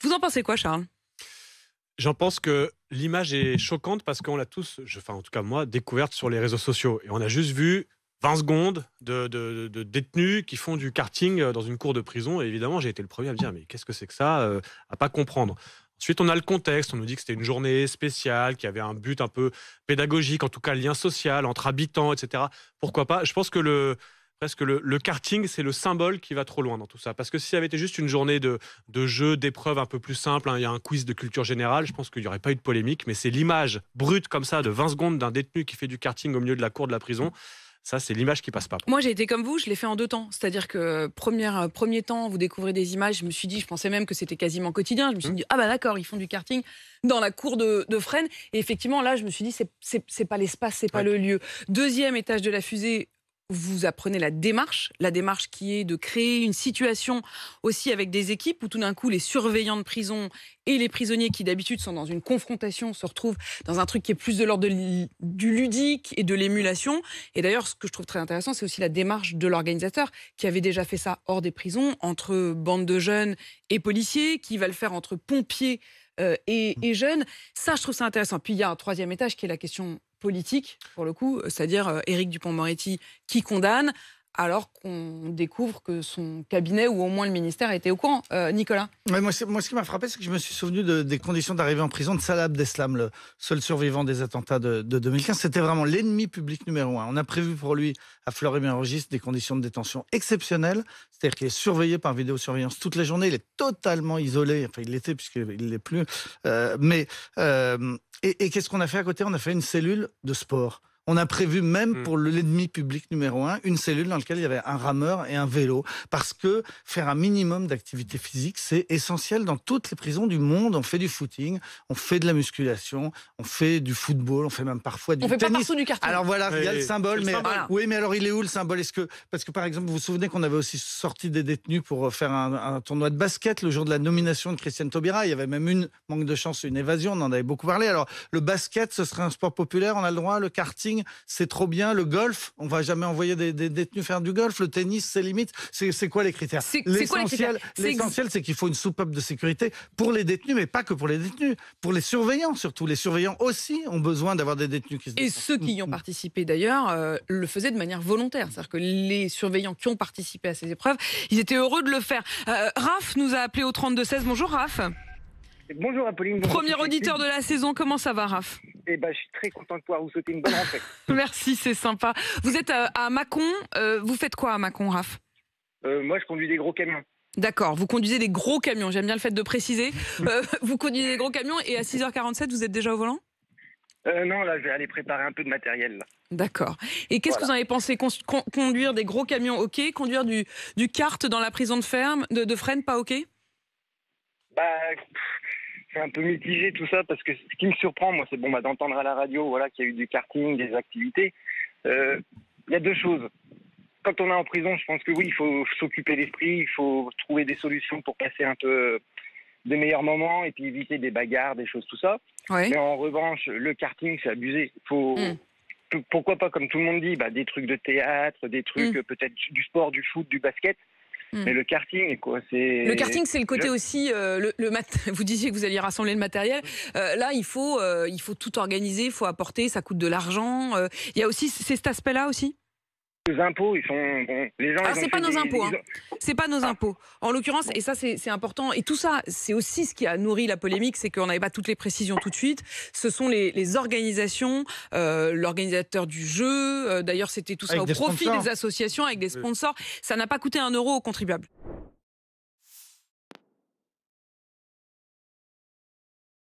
Vous en pensez quoi, Charles? J'en pense que l'image est choquante parce qu'on l'a tous, enfin en tout cas moi, découverte sur les réseaux sociaux. Et on a juste vu 20 secondes de détenus qui font du karting dans une cour de prison. Et évidemment, j'ai été le premier à me dire, mais qu'est-ce que c'est que ça, à pas comprendre. Ensuite, on a le contexte. On nous dit que c'était une journée spéciale, qui avait un but un peu pédagogique, en tout cas lien social entre habitants, etc. Pourquoi pas? Je pense que presque le karting, c'est le symbole qui va trop loin dans tout ça. Parce que si ça avait été juste une journée de jeu, d'épreuves un peu plus simple, hein, il y a un quiz de culture générale, je pense qu'il n'y aurait pas eu de polémique. Mais c'est l'image brute comme ça de 20 secondes d'un détenu qui fait du karting au milieu de la cour de la prison. Ça, c'est l'image qui passe pas. Moi, j'ai été comme vous, je l'ai fait en 2 temps. C'est-à-dire que premier temps, vous découvrez des images, je me suis dit, je pensais même que c'était quasiment quotidien. Je me suis dit, ah bah d'accord, ils font du karting dans la cour de Fresnes. Et effectivement, là, je me suis dit, c'est pas l'espace, c'est pas le lieu. Deuxième étage de la fusée, vous apprenez la démarche qui est de créer une situation aussi avec des équipes où tout d'un coup les surveillants de prison et les prisonniers qui d'habitude sont dans une confrontation se retrouvent dans un truc qui est plus de l'ordre du ludique et de l'émulation. Et d'ailleurs, ce que je trouve très intéressant, c'est aussi la démarche de l'organisateur qui avait déjà fait ça hors des prisons, entre bandes de jeunes et policiers, qui va le faire entre pompiers et jeunes. Ça, je trouve ça intéressant. Puis il y a un troisième étage qui est la question politique, pour le coup, c'est-à-dire Éric Dupond-Moretti qui condamne, alors qu'on découvre que son cabinet, ou au moins le ministère, était au courant. Nicolas? Ouais, moi, ce qui m'a frappé, c'est que je me suis souvenu des conditions d'arrivée en prison de Salah Abdeslam, le seul survivant des attentats de 2015. C'était vraiment l'ennemi public numéro 1. On a prévu pour lui, à Fleury-Mérogis, des conditions de détention exceptionnelles. C'est-à-dire qu'il est surveillé par vidéosurveillance toute la journée. Il est totalement isolé. Enfin, il l'était, puisqu'il ne l'est plus. Et qu'est-ce qu'on a fait à côté? On a fait une cellule de sport. On a prévu même pour l'ennemi public numéro 1, une cellule dans laquelle il y avait un rameur et un vélo. Parce que faire un minimum d'activité physique, c'est essentiel dans toutes les prisons du monde. On fait du footing, on fait de la musculation, on fait du football, on fait même parfois du tennis. On fait pas partout du karting. Alors voilà, il y a le symbole. Mais symbole. oui, mais alors il est où le symbole? Parce que par exemple, vous vous souvenez qu'on avait aussi sorti des détenus pour faire un tournoi de basket le jour de la nomination de Christiane Taubira. Il y avait même manque de chance, une évasion, on en avait beaucoup parlé. Alors le basket, ce serait un sport populaire, on a le droit. Le karting, c'est trop bien. Le golf, on va jamais envoyer des détenus faire du golf. Le tennis, c'est limite. C'est quoi les critères? L'essentiel, c'est qu'il faut une soupape de sécurité pour les détenus, mais pas que pour les détenus. Pour les surveillants, surtout. Les surveillants aussi ont besoin d'avoir des détenus qui se défendent. Et ceux qui y ont participé, d'ailleurs, le faisaient de manière volontaire. C'est-à-dire que les surveillants qui ont participé à ces épreuves, ils étaient heureux de le faire. Raph nous a appelé au 32-16. Bonjour, Raph. Bonjour Apolline. Premier auditeur de la saison. Comment ça va, Raph? Je suis très content de pouvoir vous souhaiter une bonne rentrée. Merci, c'est sympa. Vous êtes à Mâcon. Vous faites quoi à Mâcon, Raph? Moi, je conduis des gros camions. D'accord, vous conduisez des gros camions. J'aime bien le fait de préciser. Vous conduisez des gros camions et à 6h47, vous êtes déjà au volant? Non, là, je vais aller préparer un peu de matériel. Là. D'accord. Et qu'est-ce que vous en avez pensé? Conduire des gros camions, ok. Conduire du kart dans la prison de Fresnes, pas ok? C'est un peu mitigé tout ça, parce que ce qui me surprend, moi, c'est d'entendre à la radio qu'il y a eu du karting, des activités. Il y a 2 choses. Quand on est en prison, je pense que oui, il faut s'occuper l'esprit, il faut trouver des solutions pour passer un peu des meilleurs moments et puis éviter des bagarres, des choses, tout ça. Ouais. Mais en revanche, le karting, c'est abusé. Pourquoi pas, comme tout le monde dit, des trucs de théâtre, des trucs peut-être du sport, du foot, du basket. Mais le karting, quoi, c'est... Le karting, c'est le côté aussi... vous disiez que vous alliez rassembler le matériel. Là, il faut tout organiser, il faut apporter, ça coûte de l'argent. Il y a aussi cet aspect-là aussi? Les impôts, ils sont... les gens, c'est pas nos impôts. C'est pas nos impôts. En l'occurrence, et ça, c'est important. Et tout ça, c'est aussi ce qui a nourri la polémique, c'est qu'on n'avait pas toutes les précisions tout de suite. Ce sont les organisations, l'organisateur du jeu. D'ailleurs, c'était tout ça au profit des associations avec des sponsors. Ça n'a pas coûté 1 euro aux contribuables.